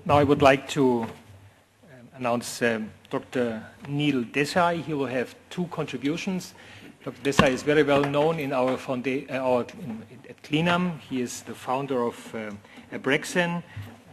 Now I would like to announce Dr. Neil Desai. He will have two contributions. Dr. Desai is very well known in our at Clinam. He is the founder of Abraxane,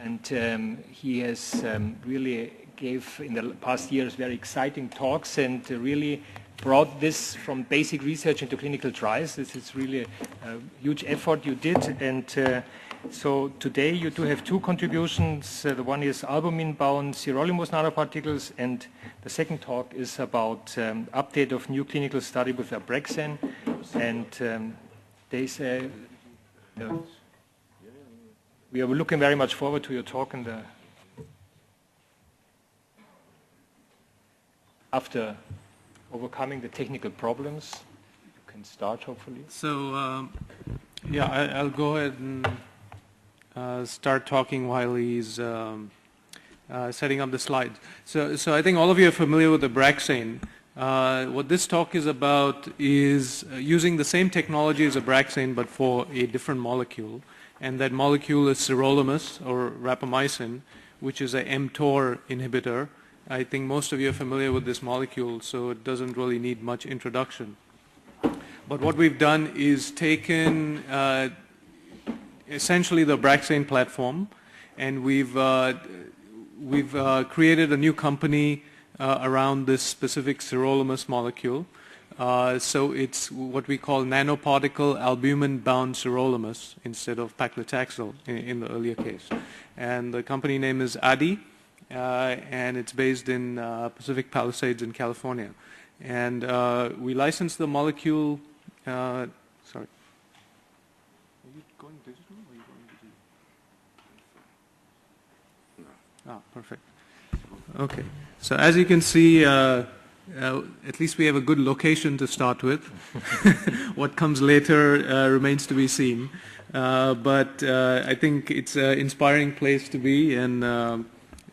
and he has really gave in the past years very exciting talks and really brought this from basic research into clinical trials. This is really a huge effort you did, and so today you do have two contributions. The one is albumin-bound Sirolimus nanoparticles, and the second talk is about update of new clinical study with Abraxane. And they say we are looking very much forward to your talk in the after overcoming the technical problems. You can start, hopefully. So, yeah, I'll go ahead and start talking while he's setting up the slides. So I think all of you are familiar with Abraxane. What this talk is about is using the same technology as Abraxane, but for a different molecule. And that molecule is Sirolimus, or rapamycin, which is a mTOR inhibitor. I think most of you are familiar with this molecule, so it doesn't really need much introduction. But what we've done is taken essentially the Abraxane platform, and we've created a new company around this specific Sirolimus molecule. So it's what we call nanoparticle albumin-bound Sirolimus instead of paclitaxel in the earlier case. And the company name is Aadi. And it's based in Pacific Palisades in California. And we licensed the molecule, sorry. Are you going digital or are you going digital? No. Ah, perfect. Okay. So as you can see, at least we have a good location to start with. What comes later remains to be seen. But I think it's an inspiring place to be, and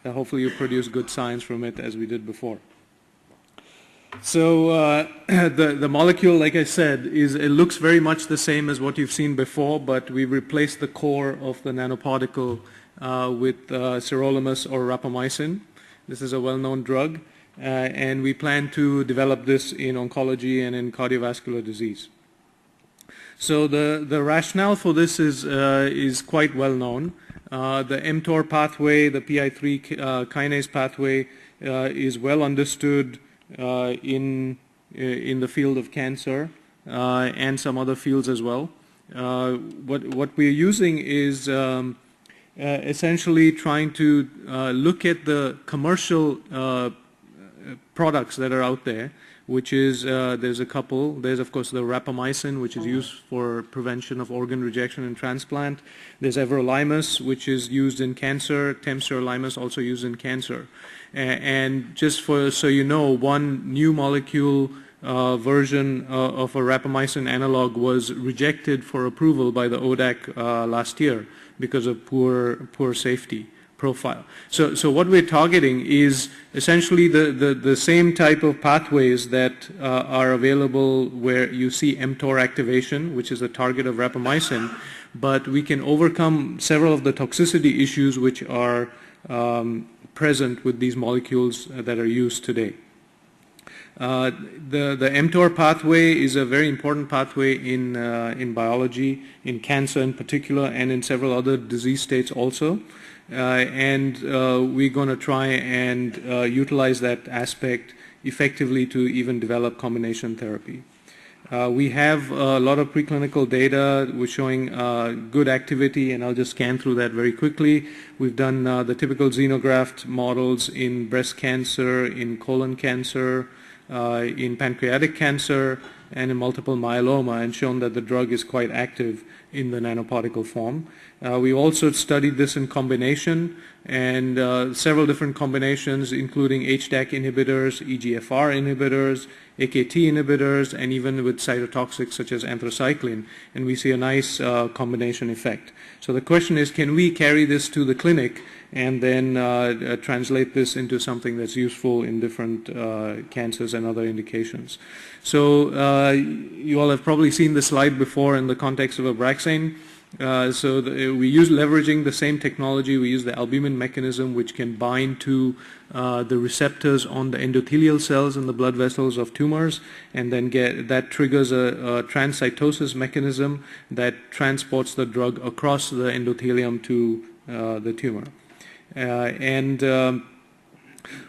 hopefully you produce good science from it as we did before. So the molecule, like I said, it looks very much the same as what you've seen before, but we've replaced the core of the nanoparticle with Sirolimus or rapamycin. This is a well-known drug, and we plan to develop this in oncology and in cardiovascular disease. So the rationale for this is quite well known. The mTOR pathway, the PI3 kinase pathway, is well understood in the field of cancer and some other fields as well. What we're using is essentially trying to look at the commercial products that are out there, which is, there's a couple. There's, of course, the rapamycin, which is used for prevention of organ rejection and transplant. There's Sirolimus, which is used in cancer. Sirolimus also used in cancer. And just so you know, one new molecule version of a rapamycin analog was rejected for approval by the ODAC last year because of poor safety profile. So what we're targeting is essentially the same type of pathways that are available where you see mTOR activation, which is a target of rapamycin, but we can overcome several of the toxicity issues which are present with these molecules that are used today. The mTOR pathway is a very important pathway in biology, in cancer in particular, and in several other disease states also. And we're going to try and utilize that aspect effectively to even develop combination therapy. We have a lot of preclinical data which showing good activity, and I'll just scan through that very quickly. We've done the typical xenograft models in breast cancer, in colon cancer, in pancreatic cancer, and in multiple myeloma, and shown that the drug is quite active in the nanoparticle form. We also studied this in combination, and several different combinations, including HDAC inhibitors, EGFR inhibitors, AKT inhibitors, and even with cytotoxics such as anthracycline, and we see a nice combination effect. So the question is, can we carry this to the clinic and then translate this into something that's useful in different cancers and other indications? So you all have probably seen this slide before in the context of Abraxane. We use leveraging the same technology. We use the albumin mechanism, which can bind to the receptors on the endothelial cells in the blood vessels of tumors, and then that triggers a transcytosis mechanism that transports the drug across the endothelium to the tumor.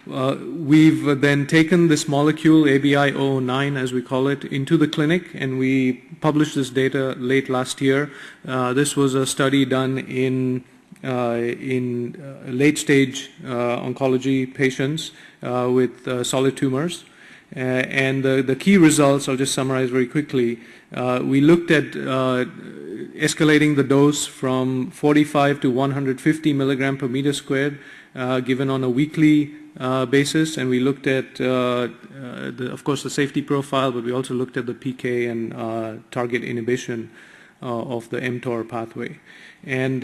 We've then taken this molecule, ABI-009 as we call it, into the clinic, and we published this data late last year. This was a study done in late-stage oncology patients with solid tumors. And the key results, I'll just summarize very quickly. We looked at escalating the dose from 45 to 150 milligram per meter squared, given on a weekly basis, and we looked at, of course, the safety profile, but we also looked at the PK and target inhibition of the mTOR pathway. And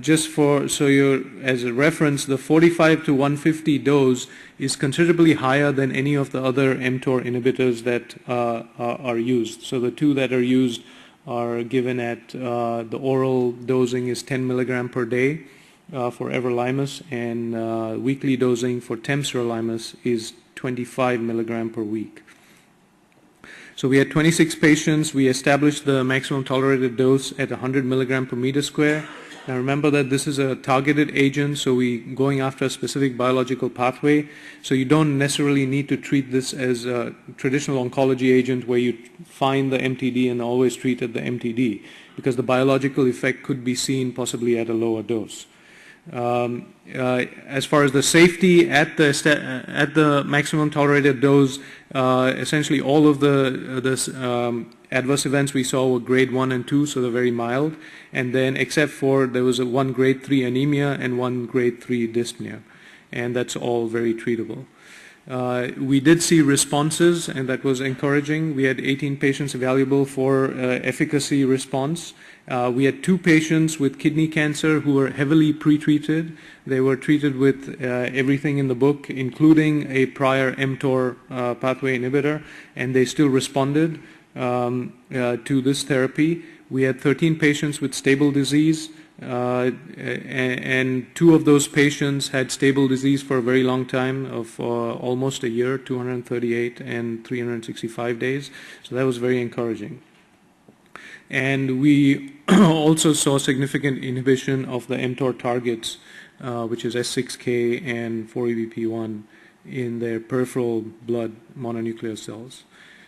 just as a reference, the 45 to 150 dose is considerably higher than any of the other mTOR inhibitors that are used. So the two that are used are given at the oral dosing is 10 milligram per day for everolimus, and weekly dosing for temsirolimus is 25 milligram per week. So we had 26 patients. We established the maximum tolerated dose at 100 milligram per meter square. Now remember that this is a targeted agent, so we're going after a specific biological pathway. So you don't necessarily need to treat this as a traditional oncology agent where you find the MTD and always treat at the MTD, because the biological effect could be seen possibly at a lower dose. As far as the safety at the maximum tolerated dose, essentially all of the adverse events we saw were grade 1 and 2, so they're very mild, and then except for there was one grade 3 anemia and one grade 3 dyspnea, and that's all very treatable. We did see responses, and that was encouraging. We had 18 patients evaluable for efficacy response. We had 2 patients with kidney cancer who were heavily pretreated. They were treated with everything in the book, including a prior mTOR pathway inhibitor, and they still responded to this therapy. We had 13 patients with stable disease, and 2 of those patients had stable disease for a very long time of almost a year, 238 and 365 days. So that was very encouraging. And we also saw significant inhibition of the mTOR targets, which is S6K and 4EBP1 in their peripheral blood mononuclear cells.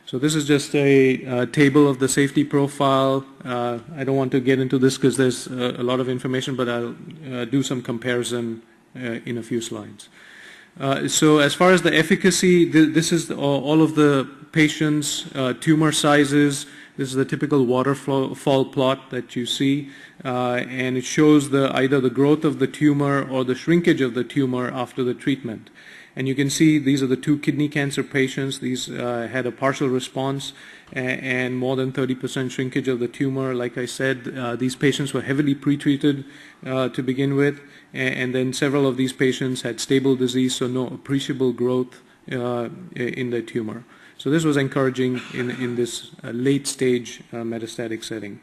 So this is just a table of the safety profile. I don't want to get into this because there's a lot of information, but I'll do some comparison in a few slides. So as far as the efficacy, this is all of the patients' tumor sizes. This is the typical waterfall plot that you see, and it shows either the growth of the tumor or the shrinkage of the tumor after the treatment. And you can see these are the 2 kidney cancer patients. These had a partial response and more than 30% shrinkage of the tumor. Like I said, these patients were heavily pretreated to begin with, and then several of these patients had stable disease, so no appreciable growth in the tumor. So this was encouraging in this late stage metastatic setting.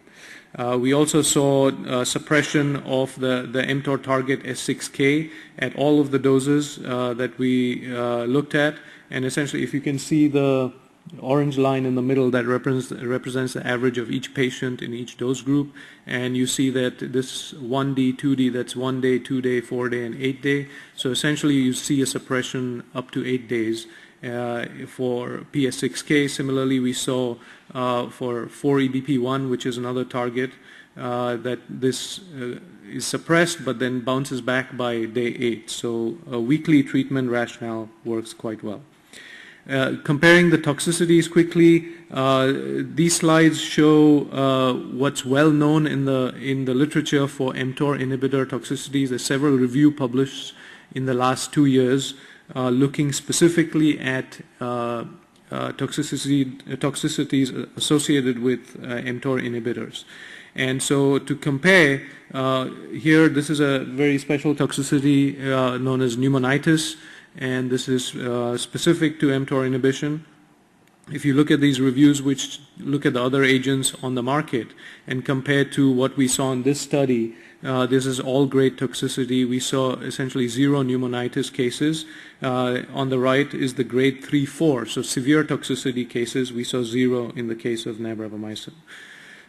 We also saw suppression of the mTOR target S6K at all of the doses that we looked at, and essentially if you can see the orange line in the middle, that represents the average of each patient in each dose group, and you see that this 1D, 2D, that's 1 day, 2 day, 4 day, and 8 day. So essentially you see a suppression up to 8 days. For PS6K, similarly, we saw for 4EBP1, which is another target, that this is suppressed but then bounces back by day 8. So a weekly treatment rationale works quite well. Comparing the toxicities quickly, these slides show what's well known in the literature for mTOR inhibitor toxicities. There's several reviews published in the last 2 years. Looking specifically at toxicities associated with mTOR inhibitors. And so to compare, here this is a very special toxicity known as pneumonitis, and this is specific to mTOR inhibition. if you look at these reviews which look at the other agents on the market and compare to what we saw in this study, this is all grade toxicity. We saw essentially 0 pneumonitis cases. On the right is the grade 3-4, so severe toxicity cases. We saw 0 in the case of nabrapamycin.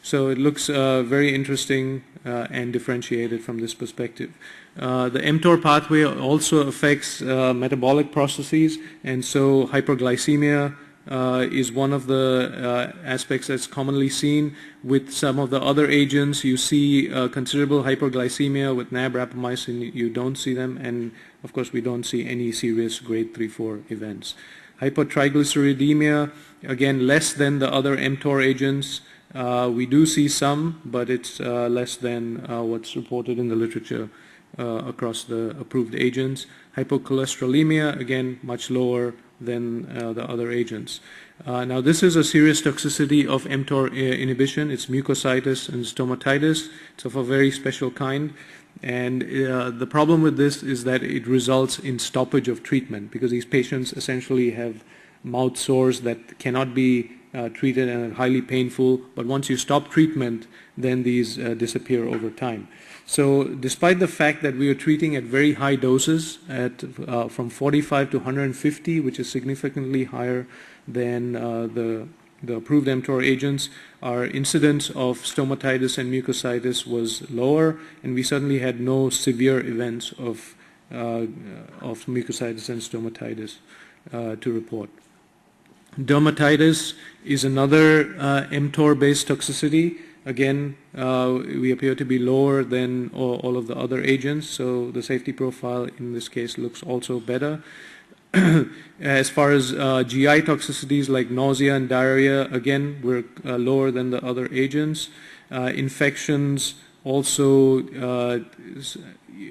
So it looks very interesting and differentiated from this perspective. The mTOR pathway also affects metabolic processes, and so hyperglycemia is one of the aspects that's commonly seen. With some of the other agents, you see considerable hyperglycemia. With nabrapamycin, you don't see them, and of course we don't see any serious grade 3-4 events. Hypertriglyceridemia, again, less than the other mTOR agents. We do see some, but it's less than what's reported in the literature across the approved agents. Hypocholesterolemia, again, much lower than the other agents. Now, this is a serious toxicity of mTOR inhibition. It's mucositis and stomatitis. It's of a very special kind. And the problem with this is that it results in stoppage of treatment, because these patients essentially have mouth sores that cannot be treated and are highly painful. But once you stop treatment, then these disappear over time. So despite the fact that we are treating at very high doses, at from 45 to 150, which is significantly higher than the approved mTOR agents, our incidence of stomatitis and mucositis was lower, and we certainly had no severe events of mucositis and stomatitis to report. Dermatitis is another mTOR-based toxicity. Again, we appear to be lower than all of the other agents, so the safety profile in this case looks also better. As far as GI toxicities like nausea and diarrhea, again, we're lower than the other agents. Infections also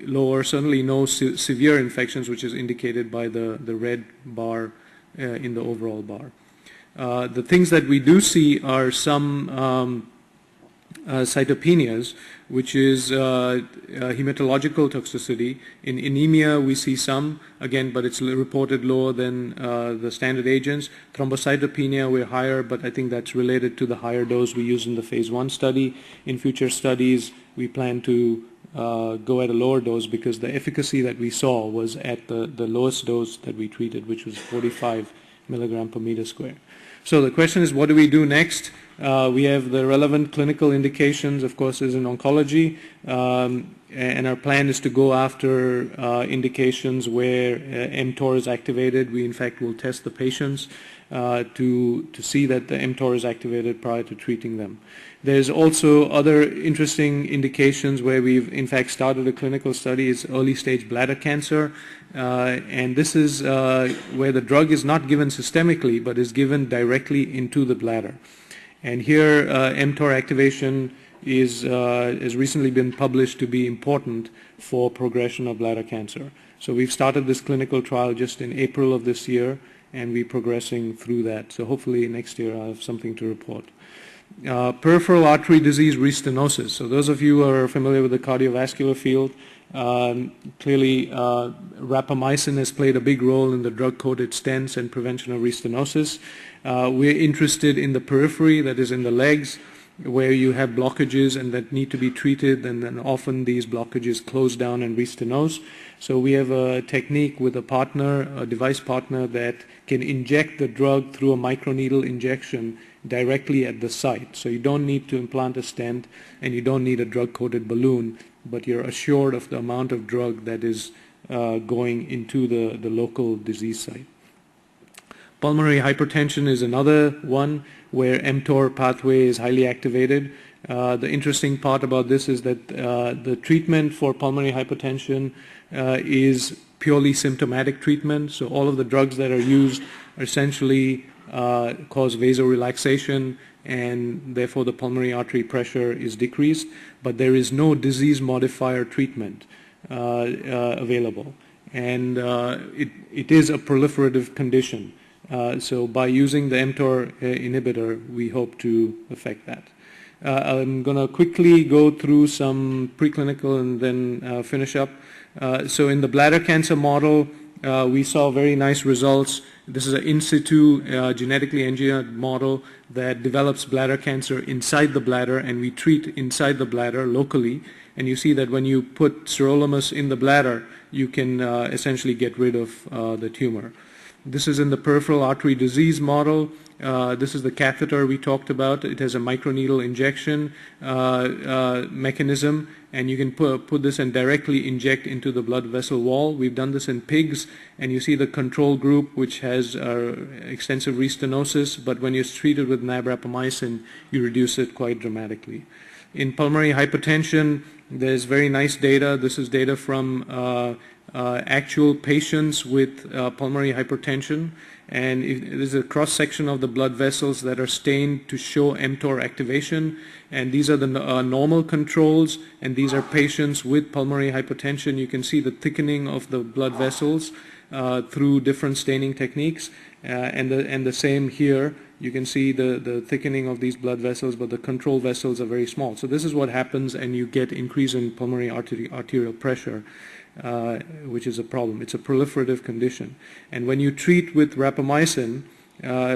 lower, certainly no severe infections, which is indicated by the red bar in the overall bar. The things that we do see are some cytopenias, which is hematological toxicity. In anemia, we see some, again, but it's reported lower than the standard agents. Thrombocytopenia, we're higher, but I think that's related to the higher dose we use in the phase 1 study. In future studies, we plan to go at a lower dose, because the efficacy that we saw was at the lowest dose that we treated, which was 45 milligram per meter square. So the question is, what do we do next? We have the relevant clinical indications, of course, is in oncology, and our plan is to go after indications where mTOR is activated. We, in fact, will test the patients to see that the mTOR is activated prior to treating them. There's also other interesting indications where we've, in fact, started a clinical study. It's early-stage bladder cancer, and this is where the drug is not given systemically, but is given directly into the bladder. And here, mTOR activation has recently been published to be important for progression of bladder cancer. So we've started this clinical trial just in April of this year, and we're progressing through that. So hopefully next year I'll have something to report. Peripheral artery disease restenosis. So those of you who are familiar with the cardiovascular field, clearly rapamycin has played a big role in the drug-coated stents and prevention of restenosis. We're interested in the periphery, that is in the legs, where you have blockages and that need to be treated, and then often these blockages close down and restenose. So we have a technique with a partner, a device partner, that can inject the drug through a microneedle injection directly at the site. So you don't need to implant a stent, and you don't need a drug-coated balloon, but you're assured of the amount of drug that is going into the local disease site. Pulmonary hypertension is another one where mTOR pathway is highly activated. The interesting part about this is that the treatment for pulmonary hypertension is purely symptomatic treatment. So all of the drugs that are used essentially cause vasorelaxation, and therefore the pulmonary artery pressure is decreased, but there is no disease modifier treatment available. And it is a proliferative condition. So by using the mTOR inhibitor, we hope to affect that. I'm going to quickly go through some preclinical and then finish up. So in the bladder cancer model, we saw very nice results. This is an in situ genetically engineered model that develops bladder cancer inside the bladder, and we treat inside the bladder locally. And you see that when you put sirolimus in the bladder, you can essentially get rid of the tumor. This is in the peripheral artery disease model. This is the catheter we talked about. It has a microneedle injection mechanism, and you can put this and directly inject into the blood vessel wall. We've done this in pigs, and you see the control group, which has extensive restenosis, but when you're treated with nabrapamycin, you reduce it quite dramatically. In pulmonary hypertension, there's very nice data. This is data from actual patients with pulmonary hypertension, and there's a cross-section of the blood vessels that are stained to show mTOR activation, and these are the normal controls, and these are patients with pulmonary hypertension. You can see the thickening of the blood vessels through different staining techniques, and the same here. You can see the thickening of these blood vessels, but the control vessels are very small. So this is what happens, and you get increase in pulmonary arterial pressure, which is a problem. It's a proliferative condition. And when you treat with rapamycin,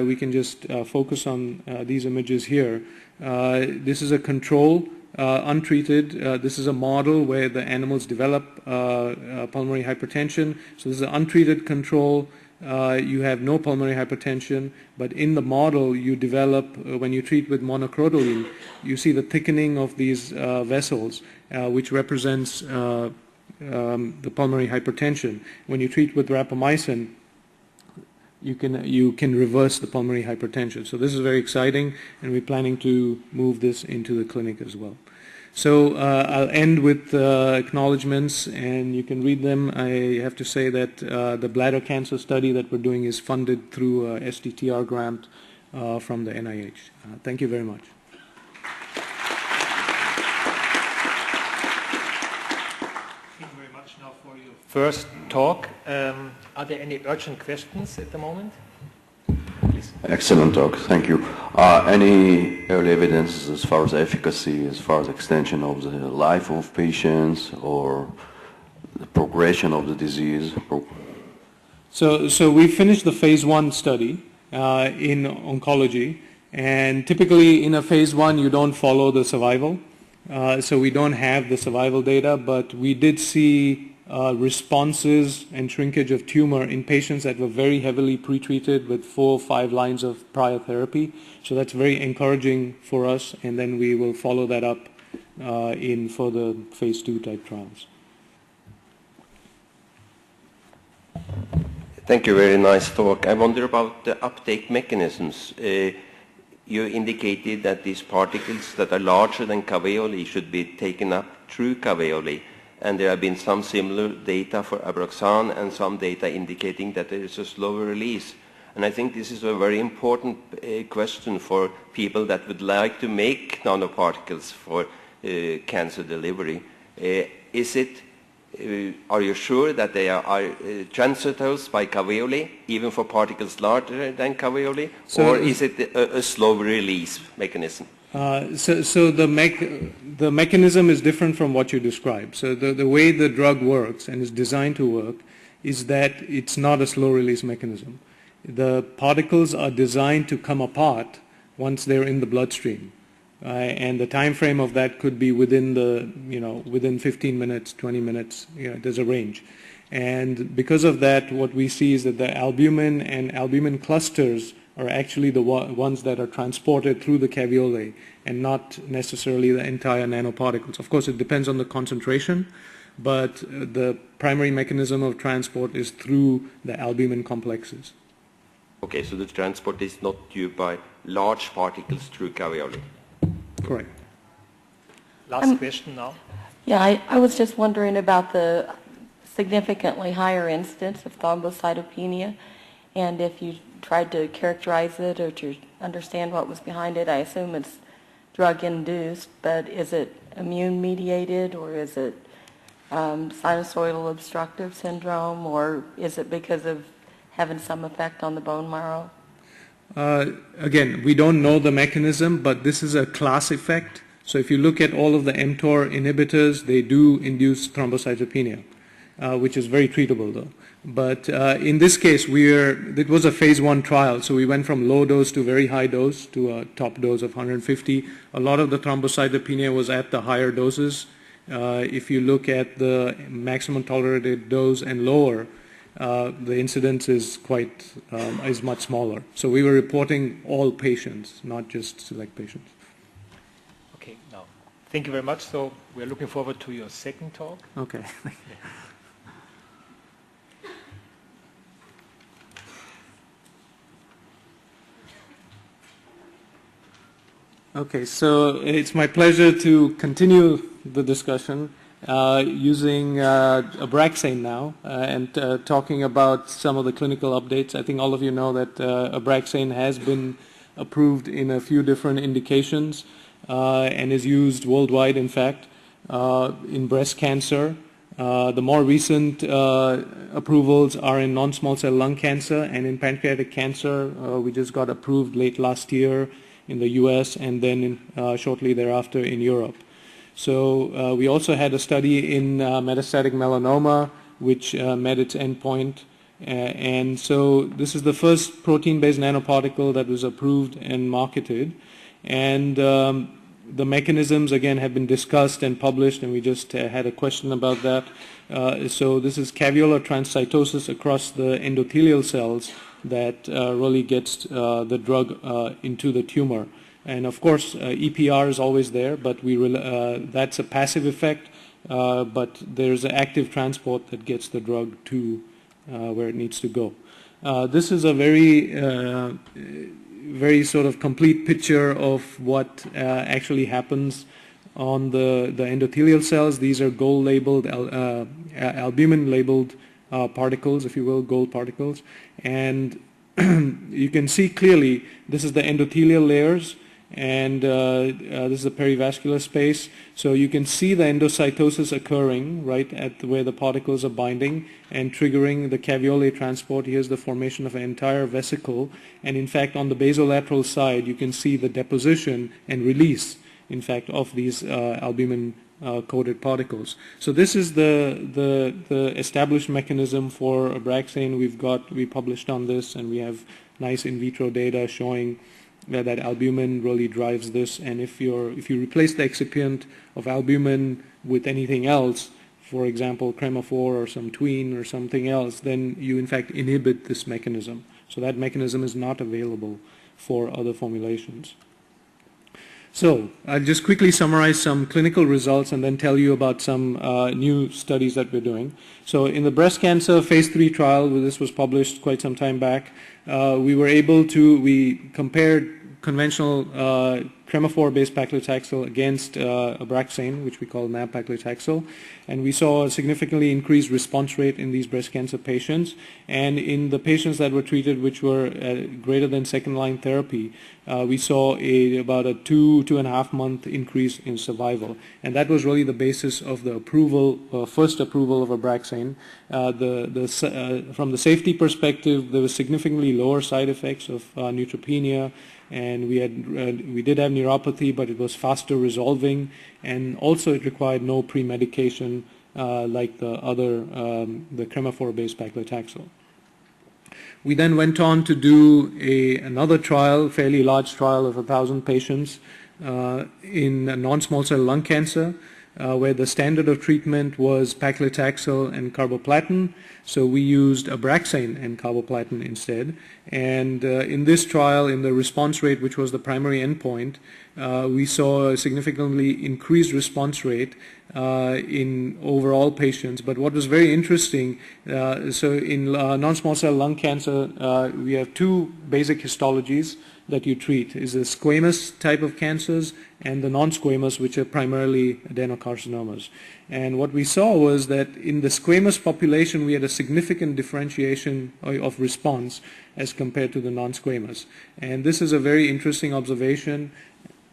we can just focus on these images here. This is a control, untreated. This is a model where the animals develop pulmonary hypertension. So this is an untreated control. You have no pulmonary hypertension, but in the model you develop, when you treat with monocrotaline, you see the thickening of these vessels, which represents the pulmonary hypertension. When you treat with rapamycin, you can reverse the pulmonary hypertension. So this is very exciting, and we're planning to move this into the clinic as well. So I'll end with acknowledgements, and you can read them. I have to say that the bladder cancer study that we're doing is funded through a STTR grant from the NIH. Thank you very much. Thank you very much now for your first talk. Are there any urgent questions at the moment? Please. Excellent talk, thank you. Any early evidence as far as efficacy, as far as extension of the life of patients or the progression of the disease? So we finished the phase 1 study in oncology, and typically in a phase 1 you don't follow the survival. So we don't have the survival data, but we did see responses and shrinkage of tumor in patients that were very heavily pretreated with 4 or 5 lines of prior therapy. So that's very encouraging for us, and then we will follow that up in further phase 2 type trials. Thank you, very nice talk. I wonder about the uptake mechanisms. You indicated that these particles that are larger than caveoli should be taken up through caveoli. And there have been some similar data for Abraxane and some data indicating that there is a slower release. And I think this is a very important question for people that would like to make nanoparticles for cancer delivery. Are you sure that they are transitones by caveoli, even for particles larger than caveoli, or is it a slow release mechanism? So the mechanism is different from what you described. So the way the drug works and is designed to work is that it's not a slow release mechanism. The particles are designed to come apart once they're in the bloodstream, and the time frame of that could be within within 15 minutes, 20 minutes. There's a range, and because of that, what we see is that the albumin and albumin clusters are actually the ones that are transported through the caveolae and not necessarily the entire nanoparticles. Of course, it depends on the concentration, but the primary mechanism of transport is through the albumin complexes. Okay, so the transport is not due by large particles through caveolae. Correct. Last question now. Yeah, I was just wondering about the significantly higher incidence of thrombocytopenia, and if you tried to characterize it or to understand what was behind it. I assume it's drug-induced, but is it immune-mediated, or is it sinusoidal obstructive syndrome, or is it because of having some effect on the bone marrow? Again, we don't know the mechanism, but this is a class effect. So if you look at all of the mTOR inhibitors, they do induce thrombocytopenia. which is very treatable though. But in this case, it was a phase 1 trial, so we went from low dose to very high dose to a top dose of 150. A lot of the thrombocytopenia was at the higher doses. If you look at the maximum tolerated dose and lower, the incidence is is much smaller. So we were reporting all patients, not just select patients. Okay, now, thank you very much. So we're looking forward to your second talk. Okay. Okay, so it's my pleasure to continue the discussion using Abraxane now and talking about some of the clinical updates. I think all of you know that Abraxane has been approved in a few different indications and is used worldwide, in fact, in breast cancer. The more recent approvals are in non-small cell lung cancer and in pancreatic cancer. We just got approved late last year in the US and then shortly thereafter in Europe. So we also had a study in metastatic melanoma which met its endpoint. And so this is the first protein-based nanoparticle that was approved and marketed. And the mechanisms, again, have been discussed and published, and we just had a question about that. So this is caveolar transcytosis across the endothelial cells that really gets the drug into the tumor. And of course, EPR is always there, but that's a passive effect, but there's an active transport that gets the drug to where it needs to go. This is a very sort of complete picture of what actually happens on the endothelial cells. These are gold-labeled, albumin-labeled particles, if you will, gold particles. And you can see clearly this is the endothelial layers, and this is the perivascular space. So you can see the endocytosis occurring right at where the particles are binding and triggering the caveolae transport. Here's the formation of an entire vesicle, and in fact on the basolateral side you can see the deposition and release, in fact, of these albumin coated particles. So this is the established mechanism for Abraxane. We published on this, and we have nice in vitro data showing that albumin really drives this. And if you replace the excipient of albumin with anything else, for example Cremaphore or some tween or something else, then you in fact inhibit this mechanism. So that mechanism is not available for other formulations. So I'll just quickly summarize some clinical results and then tell you about some new studies that we're doing. So in the breast cancer phase 3 trial, this was published quite some time back, we compared conventional Cremaphore-based paclitaxel against Abraxane, which we call nab-paclitaxel, and we saw a significantly increased response rate in these breast cancer patients. And in the patients that were treated, which were greater than second-line therapy, we saw about a 2.5 month increase in survival. And that was really the basis of the approval, first approval of Abraxane. From the safety perspective, there was significantly lower side effects of neutropenia, and we did have neuropathy, but it was faster resolving, and also it required no pre-medication like the other the Cremaphore-based paclitaxel. We then went on to do another trial, fairly large trial of 1,000 patients in non-small cell lung cancer, where the standard of treatment was paclitaxel and carboplatin. So we used Abraxane and carboplatin instead. And in this trial, in the response rate, which was the primary endpoint, we saw a significantly increased response rate in overall patients. But what was very interesting, so in non-small cell lung cancer, we have two basic histologies that you treat, is the squamous type of cancers and the non-squamous, which are primarily adenocarcinomas. And what we saw was that in the squamous population, we had a significant differentiation of response as compared to the non-squamous. And this is a very interesting observation,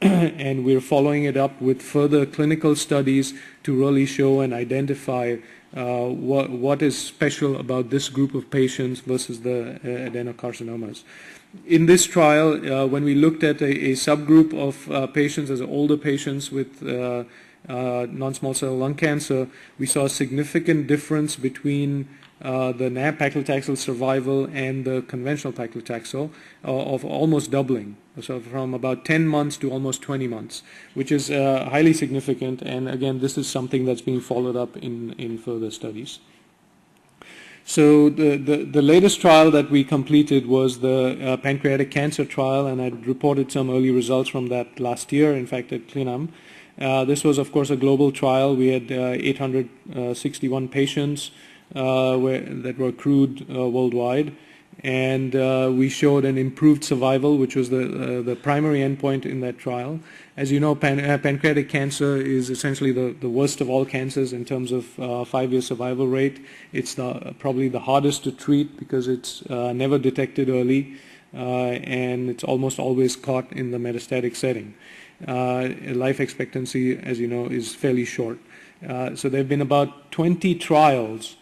and we're following it up with further clinical studies to really show and identify what is special about this group of patients versus the adenocarcinomas. In this trial, when we looked at a subgroup of patients as older patients with non-small cell lung cancer, we saw a significant difference between the nab-paclitaxel survival and the conventional paclitaxel of almost doubling, so from about 10 months to almost 20 months, which is highly significant, and again this is something that's being followed up in further studies. So the latest trial that we completed was the pancreatic cancer trial, and I reported some early results from that last year, in fact at Clinam. This was of course a global trial. We had 861 patients that were accrued worldwide, and we showed an improved survival, which was the primary endpoint in that trial. As you know, pancreatic cancer is essentially the worst of all cancers in terms of 5-year survival rate. It's probably the hardest to treat because it's never detected early, and it's almost always caught in the metastatic setting. Life expectancy, as you know, is fairly short. So there have been about 20 trials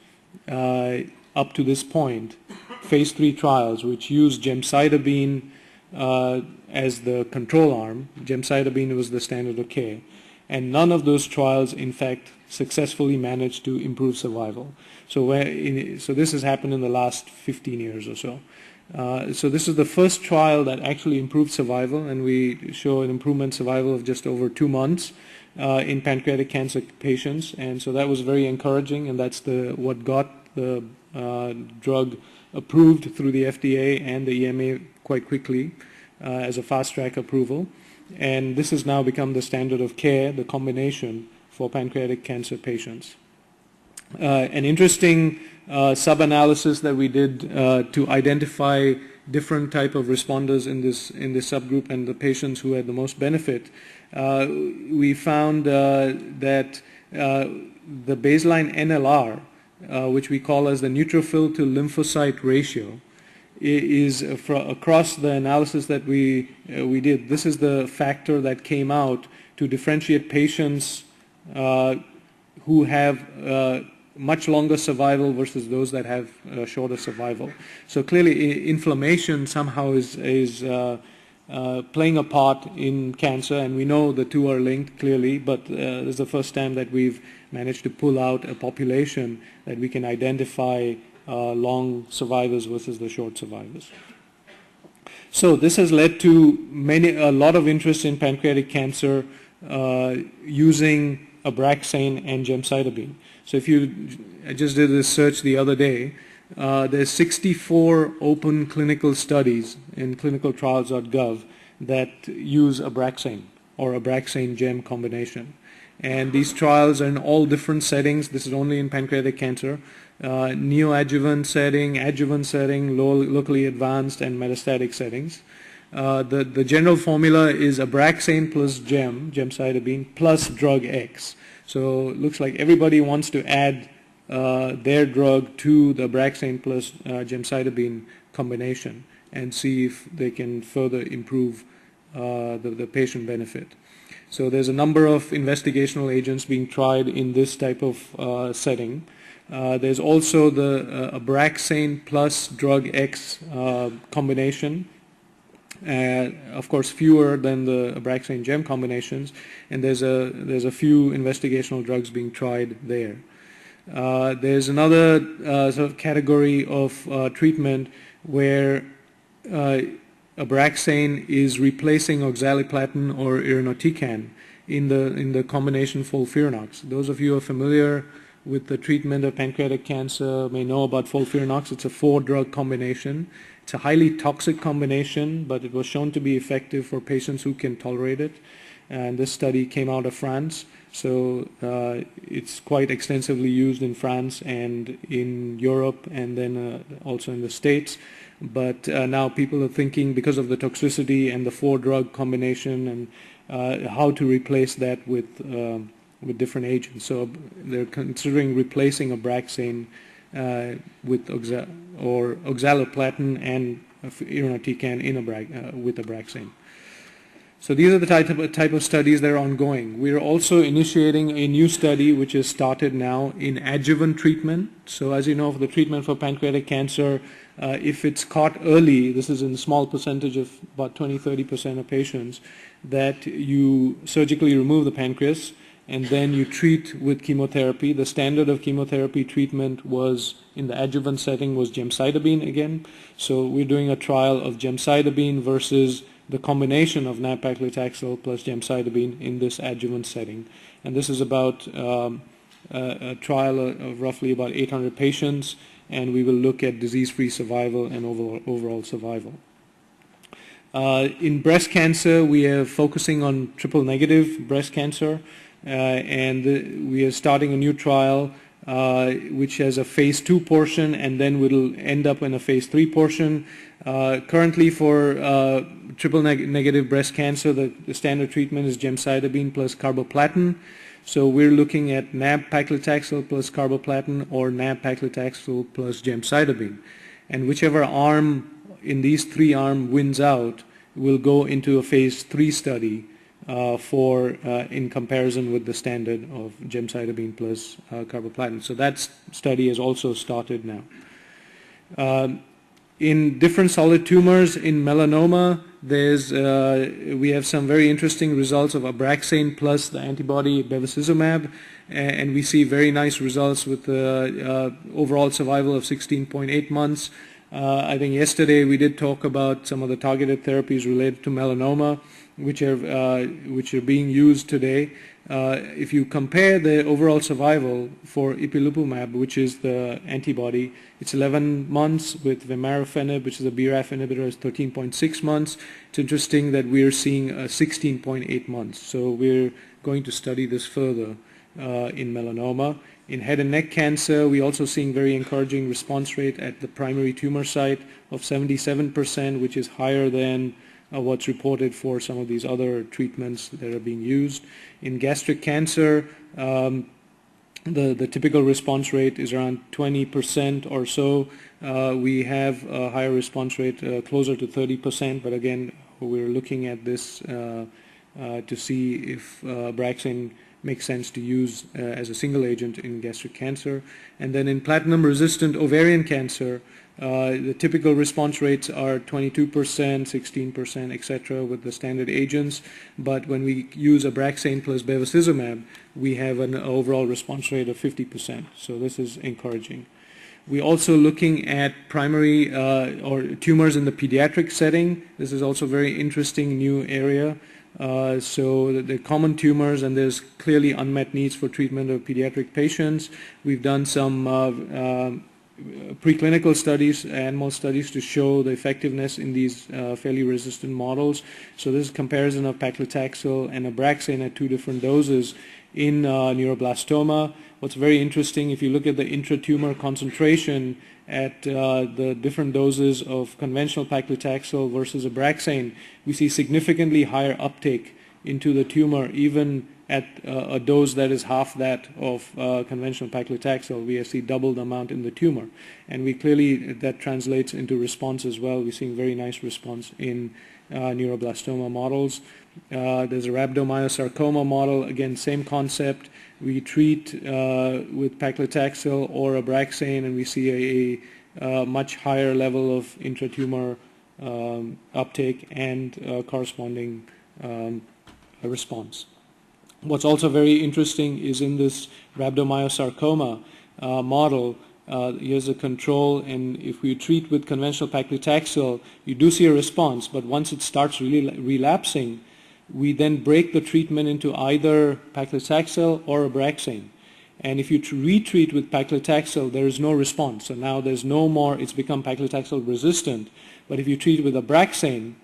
up to this point, phase 3 trials, which use gemcitabine as the control arm. Gemcitabine was the standard of care. And none of those trials, in fact, successfully managed to improve survival. So this has happened in the last 15 years or so. So this is the first trial that actually improved survival, and we show an improvement survival of just over 2 months in pancreatic cancer patients. And so that was very encouraging, and that's what got the drug approved through the FDA and the EMA quite quickly as a fast-track approval. And this has now become the standard of care, the combination for pancreatic cancer patients. An interesting sub-analysis that we did to identify different type of responders in this subgroup and the patients who had the most benefit, we found that the baseline NLR, which we call as the neutrophil to lymphocyte ratio, is across the analysis that we did. This is the factor that came out to differentiate patients who have much longer survival versus those that have shorter survival. So clearly inflammation somehow is playing a part in cancer, and we know the two are linked clearly, but this is the first time that we've managed to pull out a population that we can identify long survivors versus the short survivors. So this has led to a lot of interest in pancreatic cancer using Abraxane and gemcitabine. So I just did this search the other day. There's 64 open clinical studies in clinicaltrials.gov that use Abraxane or Abraxane gem combination. And these trials are in all different settings. This is only in pancreatic cancer. Neoadjuvant setting, adjuvant setting, locally advanced, and metastatic settings. The general formula is Abraxane plus gemcitabine plus drug X. So it looks like everybody wants to add their drug to the Abraxane plus gemcitabine combination and see if they can further improve the patient benefit. So there's a number of investigational agents being tried in this type of setting. There's also the Abraxane plus drug X combination. Of course, fewer than the Abraxane gem combinations, and there's a few investigational drugs being tried there. There's another sort of category of treatment where Abraxane is replacing oxaliplatin or irinotecan in the combination FOLFIRINOX. Those of you who are familiar with the treatment of pancreatic cancer may know about FOLFIRINOX. It's a 4-drug combination. It's a highly toxic combination, but it was shown to be effective for patients who can tolerate it. And this study came out of France, so it's quite extensively used in France and in Europe, and then also in the States. But now people are thinking, because of the toxicity and the 4-drug combination, and how to replace that with different agents. So they're considering replacing Abraxane with oxaliplatin and irinotecan with Abraxane. So these are the type of studies that are ongoing. We are also initiating a new study which is started now in adjuvant treatment. So as you know, for the treatment for pancreatic cancer, if it's caught early, this is in a small percentage of about 20-30% of patients, that you surgically remove the pancreas and then you treat with chemotherapy. The standard of chemotherapy treatment was, in the adjuvant setting, was gemcitabine again. So we're doing a trial of gemcitabine versus the combination of nab-paclitaxel plus gemcitabine in this adjuvant setting. And this is about a trial of roughly about 800 patients, and we will look at disease-free survival and overall survival. In breast cancer, we are focusing on triple-negative breast cancer, and we are starting a new trial which has a phase 2 portion, and then will end up in a phase 3 portion. Currently for triple-negative breast cancer, the standard treatment is gemcitabine plus carboplatin. So we're looking at nab-paclitaxel plus carboplatin or nab-paclitaxel plus gemcitabine. And whichever arm in these 3 arms wins out will go into a phase 3 study in comparison with the standard of gemcitabine plus carboplatin. So that study has also started now. In different solid tumors, in melanoma, we have some very interesting results of Abraxane plus the antibody bevacizumab, and we see very nice results with overall survival of 16.8 months. I think yesterday we did talk about some of the targeted therapies related to melanoma, which are being used today. If you compare the overall survival for ipilimumab, which is the antibody, it's 11 months. With vemurafenib, which is a BRAF inhibitor, is 13.6 months. It's interesting that we're seeing 16.8 months. So we're going to study this further in melanoma. In head and neck cancer, we're also seeing very encouraging response rate at the primary tumor site of 77%, which is higher than what's reported for some of these other treatments that are being used. In gastric cancer, the typical response rate is around 20% or so. We have a higher response rate, closer to 30%, but again, we're looking at this to see if Abraxane makes sense to use as a single agent in gastric cancer. And then in platinum-resistant ovarian cancer, the typical response rates are 22%, 16%, etc. with the standard agents, but when we use Abraxane plus bevacizumab, we have an overall response rate of 50%. So this is encouraging. We're also looking at primary or tumors in the pediatric setting. This is also a very interesting new area. So the common tumors, and there's clearly unmet needs for treatment of pediatric patients. We've done some preclinical studies, animal studies, to show the effectiveness in these fairly resistant models. So this is a comparison of paclitaxel and Abraxane at 2 different doses in neuroblastoma. What's very interesting, if you look at the intratumor concentration at the different doses of conventional paclitaxel versus Abraxane, we see significantly higher uptake into the tumor, even at a dose that is half that of conventional paclitaxel. We see double the amount in the tumor, and that translates into response as well. We're seeing very nice response in neuroblastoma models. There's a rhabdomyosarcoma model, again same concept. We treat with paclitaxel or Abraxane, and we see a much higher level of intratumor uptake and corresponding response. What's also very interesting is in this rhabdomyosarcoma model, here's a control, and if we treat with conventional paclitaxel, you do see a response, but once it starts really relapsing, we then break the treatment into either paclitaxel or Abraxane. And if you retreat with paclitaxel, there is no response. So now there's no more, it's become paclitaxel resistant. But if you treat with Abraxane,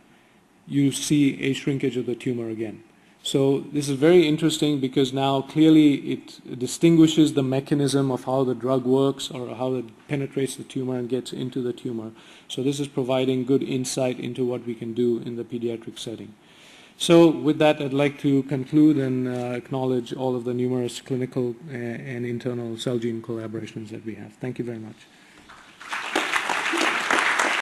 you see a shrinkage of the tumor again. So this is very interesting because now clearly it distinguishes the mechanism of how the drug works or how it penetrates the tumor and gets into the tumor. So this is providing good insight into what we can do in the pediatric setting. So with that, I'd like to conclude and acknowledge all of the numerous clinical and internal Celgene collaborations that we have. Thank you very much.